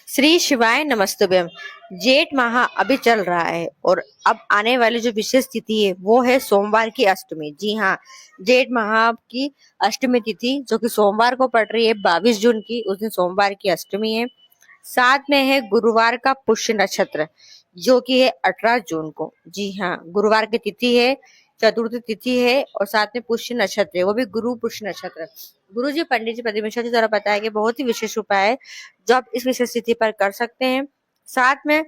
श्री शिवाय नमस्तुभ्यम। जेठ माह अभी चल रहा है और अब आने वाली जो विशेष तिथि है वो है सोमवार की अष्टमी। जी हाँ, जेठ माह की अष्टमी तिथि जो कि सोमवार को पड़ रही है 22 जून की, उस दिन सोमवार की अष्टमी है। साथ में है गुरुवार का पुष्य नक्षत्र जो कि है 18 जून को। जी हाँ, गुरुवार की तिथि है, चतुर्थी तिथि है और साथ में पुष्य नक्षत्र है, वो भी गुरु पुष्य नक्षत्र। गुरु जी पंडित जी प्रदीप मिश्रा जी द्वारा बताया कि बहुत ही विशेष उपाय है जो आप इस विशेष तिथि पर कर सकते हैं। साथ में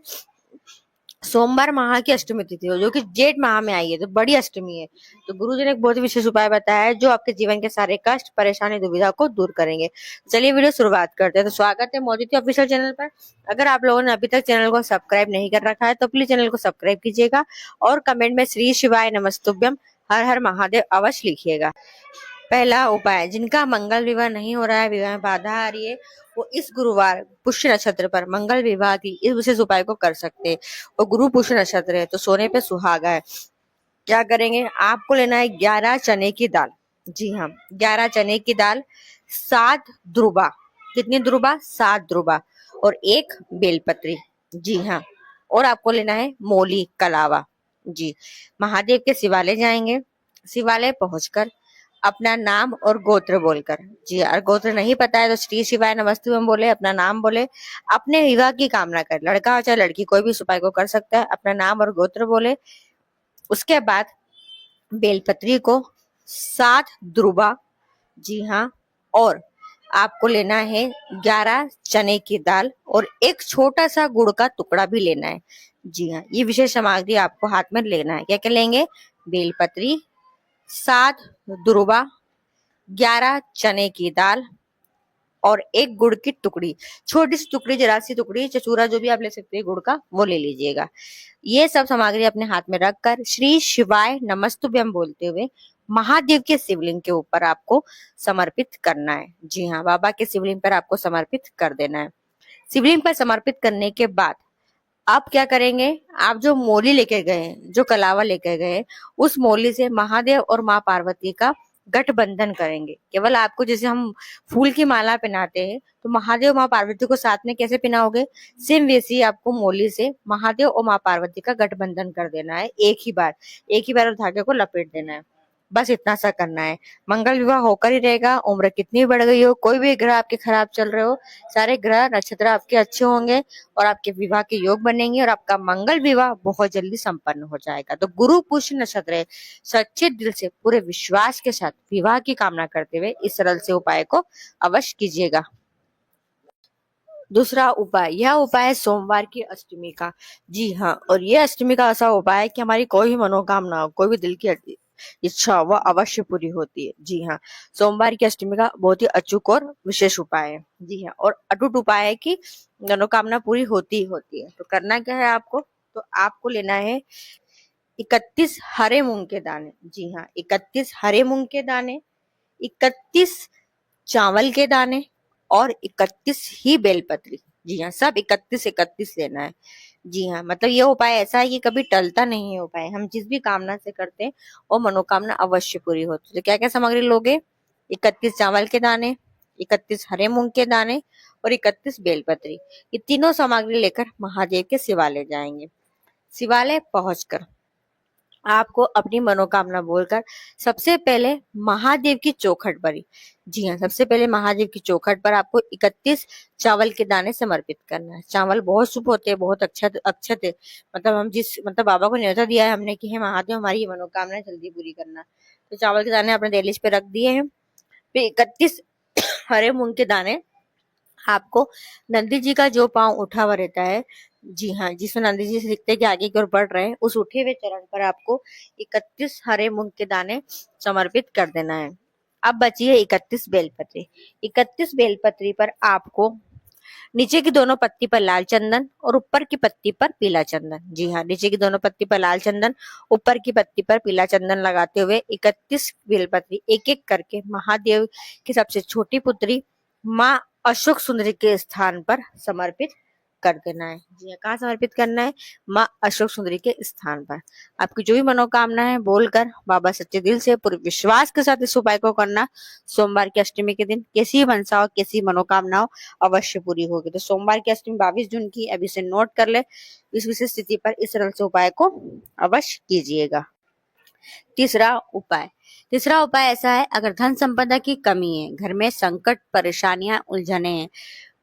सोमवार माह की अष्टमी तिथि हो जो कि जेठ माह में आई है, तो बड़ी अष्टमी है। तो गुरु जी ने एक बहुत ही विशेष उपाय बताया है जो आपके जीवन के सारे कष्ट परेशानी दुविधा को दूर करेंगे। चलिए वीडियो शुरुआत करते हैं। तो स्वागत है मोदी जी ऑफिशियल चैनल पर। अगर आप लोगों ने अभी तक चैनल को सब्सक्राइब नहीं कर रखा है तो प्लीज चैनल को सब्सक्राइब कीजिएगा और कमेंट में श्री शिवाय नमस्तुभ्यम हर हर महादेव अवश्य लिखिएगा। पहला उपाय, जिनका मंगल विवाह नहीं हो रहा है, विवाह में बाधा आ रही है, वो इस गुरुवार पुष्य नक्षत्र पर मंगल विवाह की इस विशेष उपाय को कर सकते हैं। और गुरु पुष्य नक्षत्र है तो सोने पे सुहागा है। क्या करेंगे, आपको लेना है 11 चने की दाल। जी हाँ, 11 चने की दाल, 7 ध्रुवा। कितनी ध्रुवा? 7 ध्रुवा। और एक बेलपत्री। जी हाँ, और आपको लेना है मोली कलावा। जी, महादेव के शिवालय जाएंगे। शिवालय पहुंचकर अपना नाम और गोत्र बोलकर, जी अगर गोत्र नहीं पता है तो श्री शिवाय नमस्तुभ्यम बोले, अपना नाम बोले, अपने विवाह की कामना कर, लड़का हो चाहे लड़की, कोई भी इस उपाय को कर सकता है। अपना नाम और गोत्र बोले, उसके बाद बेलपत्री को, 7 ध्रुवा। जी हाँ, और आपको लेना है 11 चने की दाल और एक छोटा सा गुड़ का टुकड़ा भी लेना है। जी हाँ, ये विशेष सामग्री आपको हाथ में लेना है। क्या क्या लेंगे? बेलपत्री, 7 ध्रुवा, 11 चने की दाल और एक गुड़ की टुकड़ी, छोटी सी टुकड़ी, जरा सी टुकड़ी, चचूरा जो भी आप ले सकते हैं गुड़ का, वो ले लीजिएगा। ये सब सामग्री अपने हाथ में रखकर श्री शिवाय नमस्तुभ्यम बोलते हुए महादेव के शिवलिंग के ऊपर आपको समर्पित करना है। जी हाँ, बाबा के शिवलिंग पर आपको समर्पित कर देना है। शिवलिंग पर समर्पित करने के बाद आप क्या करेंगे, आप जो मोली लेके गए, जो कलावा लेके गए, उस मोली से महादेव और माँ पार्वती का गठबंधन करेंगे। केवल आपको, जैसे हम फूल की माला पहनाते हैं तो महादेव माँ पार्वती को साथ में कैसे पहनाओगे, सेम वैसे ही आपको मोली से महादेव और माँ पार्वती का गठबंधन कर देना है। एक ही बार धागे को लपेट देना है। बस इतना सा करना है। मंगल विवाह होकर ही रहेगा। उम्र कितनी बढ़ गई हो, कोई भी ग्रह आपके खराब चल रहे हो, सारे ग्रह नक्षत्र आपके अच्छे होंगे और आपके विवाह के योग बनेंगे और आपका मंगल विवाह बहुत जल्दी संपन्न हो जाएगा। तो गुरु पुष्य नक्षत्र है, सच्चे दिल से पूरे विश्वास के साथ विवाह की कामना करते हुए इस सरल से उपाय को अवश्य कीजिएगा। दूसरा उपाय, यह उपाय है सोमवार की अष्टमी का। जी हाँ, और यह अष्टमी का ऐसा उपाय है कि हमारी कोई भी मनोकामना हो, कोई भी दिल की इच्छा हो, वह अवश्य पूरी होती है। जी हाँ, सोमवार की अष्टमी का बहुत ही अचूक और विशेष उपाय है। जी हाँ, और अटूट उपाय है कि मनोकामना पूरी होती ही होती है। तो करना क्या है आपको, तो आपको लेना है 31 हरे मूंग के दाने। जी हाँ, 31 हरे मूंग के दाने, 31 चावल के दाने और 31 ही बेलपत्री। जी हाँ, सब 31 31 लेना है। जी हाँ, मतलब ये उपाय ऐसा है कि कभी टलता नहीं है उपाय। हम जिस भी कामना से करते हैं वो मनोकामना अवश्य पूरी होती है। तो क्या क्या सामग्री लोगे? 31 चावल के दाने, 31 हरे मूंग के दाने और 31 बेलपत्री। ये तीनों सामग्री लेकर महादेव के शिवालय जाएंगे। शिवालय पहुंचकर आपको अपनी मनोकामना बोलकर सबसे पहले महादेव की चौखट पर ही, जी हाँ, सबसे पहले महादेव की चौखट पर आपको 31 चावल के दाने समर्पित करना है। चावल बहुत शुभ होते हैं, बहुत अक्षत अक्षत है। मतलब हम जिस, मतलब बाबा को न्योता दिया है हमने कि हे महादेव हमारी ये मनोकामना जल्दी पूरी करना, तो चावल के दाने अपने दहलीज पे रख दिए हैं। फिर 31 हरे मूंग के दाने आपको, नंदी जी का जो पांव उठा हुआ रहता है, जी हाँ, जिसमें नंदी जी से दिखते हैं कि आगे की ओर बढ़ रहे हैं, उस उठे हुए चरण पर आपको 31 हरे मूंग के दाने समर्पित कर देना है। अब बची है 31 बेलपत्री। 31 बेलपत्री पर आपको नीचे की दोनों पत्ती पर लाल चंदन और ऊपर की पत्ती पर पीला चंदन, जी हाँ, नीचे की दोनों पत्ती पर लाल चंदन, ऊपर की पत्ती पर पीला चंदन लगाते हुए 31 बेलपत्री एक एक करके महादेव की सबसे छोटी पुत्री माँ अशोक सुंदरी के स्थान पर समर्पित कर देना है। जी हाँ, कहाँ समर्पित करना है? माँ अशोक सुंदरी के स्थान पर। आपकी जो भी मनोकामना है बोलकर बाबा सच्चे दिल से पूरे विश्वास के साथ इस उपाय को करना। सोमवार की अष्टमी के दिन कैसी भी मनसा हो, कैसी मनोकामना हो, अवश्य पूरी होगी। तो सोमवार की अष्टमी 22 जून की, अभी से नोट कर ले। इस विशेष स्थिति पर इस सरल से उपाय को अवश्य कीजिएगा। तीसरा उपाय ऐसा है, अगर धन संपदा की कमी है, घर में संकट, परेशानियां, उलझने हैं,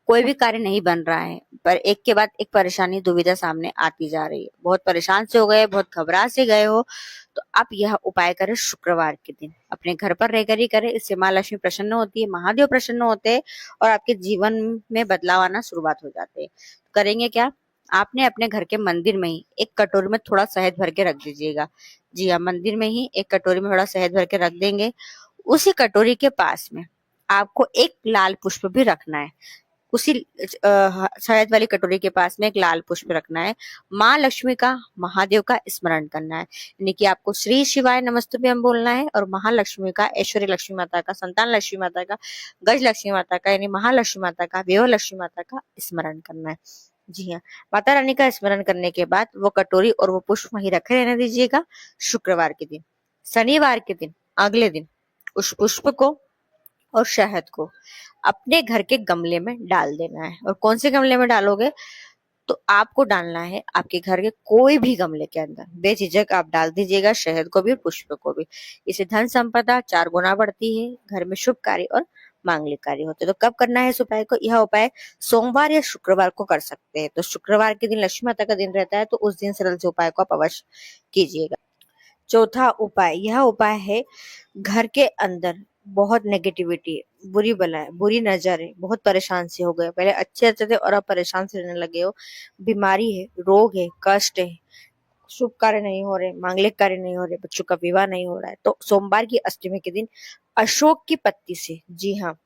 कोई भी कार्य नहीं बन रहा है, पर एक के बाद एक परेशानी, दुविधा सामने आती जा रही है, बहुत परेशान से हो गए, बहुत घबरा से गए हो, तो आप यह उपाय करें शुक्रवार के दिन। अपने घर पर रहकर ही करें। इससे माँ लक्ष्मी प्रसन्न होती है, महादेव प्रसन्न होते हैं और आपके जीवन में बदलाव आना शुरुआत हो जाते हैं। करेंगे क्या? आपने अपने घर के मंदिर में ही एक कटोरी में थोड़ा शहद भर के रख दीजिएगा। जी हाँ, मंदिर में ही एक कटोरी में थोड़ा शहद भर के रख देंगे। उसी कटोरी के पास में आपको एक लाल पुष्प भी रखना है। उसी शहद वाली कटोरी के पास में एक लाल पुष्प रखना है। माँ लक्ष्मी का, महादेव का स्मरण करना है। यानी कि आपको श्री शिवाय नमस्तुभ्यम बोलना है और महालक्ष्मी का, ऐश्वर्य लक्ष्मी माता का, संतान लक्ष्मी माता का, गज लक्ष्मी माता का, यानी महालक्ष्मी माता का, देव लक्ष्मी माता का स्मरण करना है। जी हाँ, माता रानी का स्मरण करने के बाद वो कटोरी और वो पुष्प वहीं रखे रहने दीजिएगा। शुक्रवार के दिन, शनिवार के दिन, अगले दिन उस पुष्प को और शहद को अपने घर के गमले में डाल देना है। और कौन से गमले में डालोगे? तो आपको डालना है आपके घर के कोई भी गमले के अंदर, बेझिझक आप डाल दीजिएगा, शहद को भी और पुष्प को भी। इससे धन संपदा 4 गुना बढ़ती है, घर में शुभ कार्य और मांगलिक कार्य होते हैं। तो कब करना है इस उपाय को? यह उपाय सोमवार या शुक्रवार को कर सकते हैं। तो शुक्रवार के दिन लक्ष्मी माता का दिन रहता है, तो उस दिन सरल से उपाय को आप अवश्य कीजिएगा। चौथा उपाय, यह उपाय है, घर के अंदर बहुत नेगेटिविटी, बुरी बलाएं, बुरी नजर, बहुत परेशान से हो गए, पहले अच्छे थे और अब परेशान से रहने लगे हो, बीमारी है, रोग है, कष्ट है, शुभ कार्य नहीं हो रहे, मांगलिक कार्य नहीं हो रहे, बच्चों का विवाह नहीं हो रहा है, तो सोमवार की अष्टमी के दिन अशोक की पत्ती से, जी हाँ,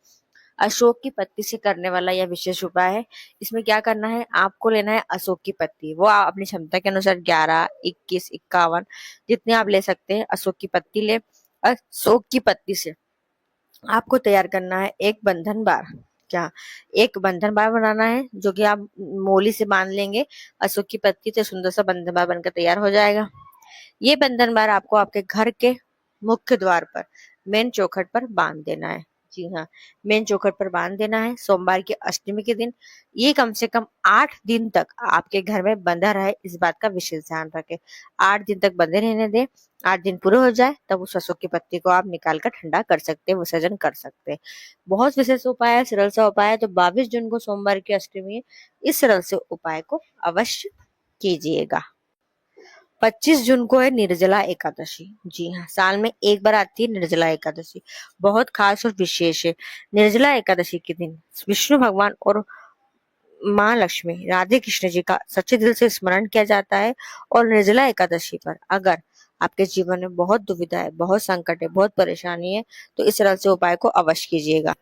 अशोक की पत्ती से करने वाला यह विशेष उपाय है। इसमें क्या करना है? आपको लेना है अशोक की पत्ती, वो आप अपनी क्षमता के अनुसार 11, 21, 51 जितने आप ले सकते हैं अशोक की पत्ती ले। अशोक की पत्ती से आपको तैयार करना है एक बंधन बार। क्या? एक बंधन बार बनाना है, जो कि आप मोली से बांध लेंगे। अशोक की पत्ती से सुंदर सा बंधन बार बनकर तैयार हो जाएगा। ये बंधन बार आपको आपके घर के मुख्य द्वार पर, मेन चौखट पर बांध देना है। जी हाँ, मेन चौखट पर बांध देना है सोमवार की अष्टमी के दिन। ये कम से कम 8 दिन तक आपके घर में बंधा रहे, इस बात का विशेष ध्यान रखें। 8 दिन तक बंधे रहने दें। 8 दिन पूरे हो जाए तब उस अशोक की पत्ती को आप निकाल कर ठंडा कर सकते हैं, विसर्जन कर सकते हैं। बहुत विशेष उपाय है, सरल सा उपाय है। तो 22 जून को सोमवार की अष्टमी है, इस सरल से उपाय को अवश्य कीजिएगा। 25 जून को है निर्जला एकादशी। जी हाँ, साल में एक बार आती है निर्जला एकादशी, बहुत खास और विशेष है। निर्जला एकादशी के दिन विष्णु भगवान और माँ लक्ष्मी, राधे कृष्ण जी का सच्चे दिल से स्मरण किया जाता है। और निर्जला एकादशी पर अगर आपके जीवन में बहुत दुविधा है, बहुत संकट है, बहुत परेशानी है, तो इस तरह से उपाय को अवश्य कीजिएगा।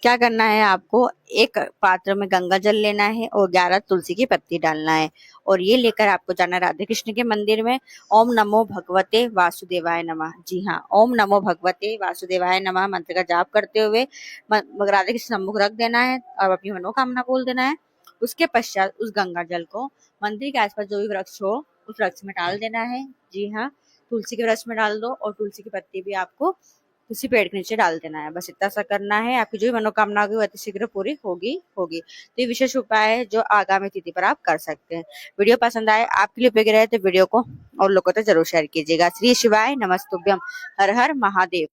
क्या करना है? आपको एक पात्र में गंगा जल लेना है और 11 तुलसी की पत्ती डालना है और ये लेकर आपको जाना है राधे कृष्ण के मंदिर में। ओम नमो भगवते वासुदेवाय नमः। जी हाँ, ओम नमो भगवते वासुदेवाय नमः मंत्र का जाप करते हुए राधे कृष्ण सम्मुख रख देना है और अपनी मनोकामना बोल देना है। उसके पश्चात उस गंगा जल को मंदिर के आसपास जो भी वृक्ष हो उस वृक्ष में डाल देना है। जी हाँ, तुलसी के वृक्ष में डाल दो और तुलसी की पत्ती भी आपको उसी पेड़ के नीचे डाल देना है। बस इतना सा करना है, आपकी जो भी मनोकामना होगी वो अति शीघ्र पूरी होगी। तो ये विशेष उपाय है जो आगामी तिथि पर आप कर सकते हैं। वीडियो पसंद आए, आपके लिए उपयोगी रहे तो वीडियो को और लोगों तक जरूर शेयर कीजिएगा। श्री शिवाय नमस्तुभ्यम। हर हर महादेव।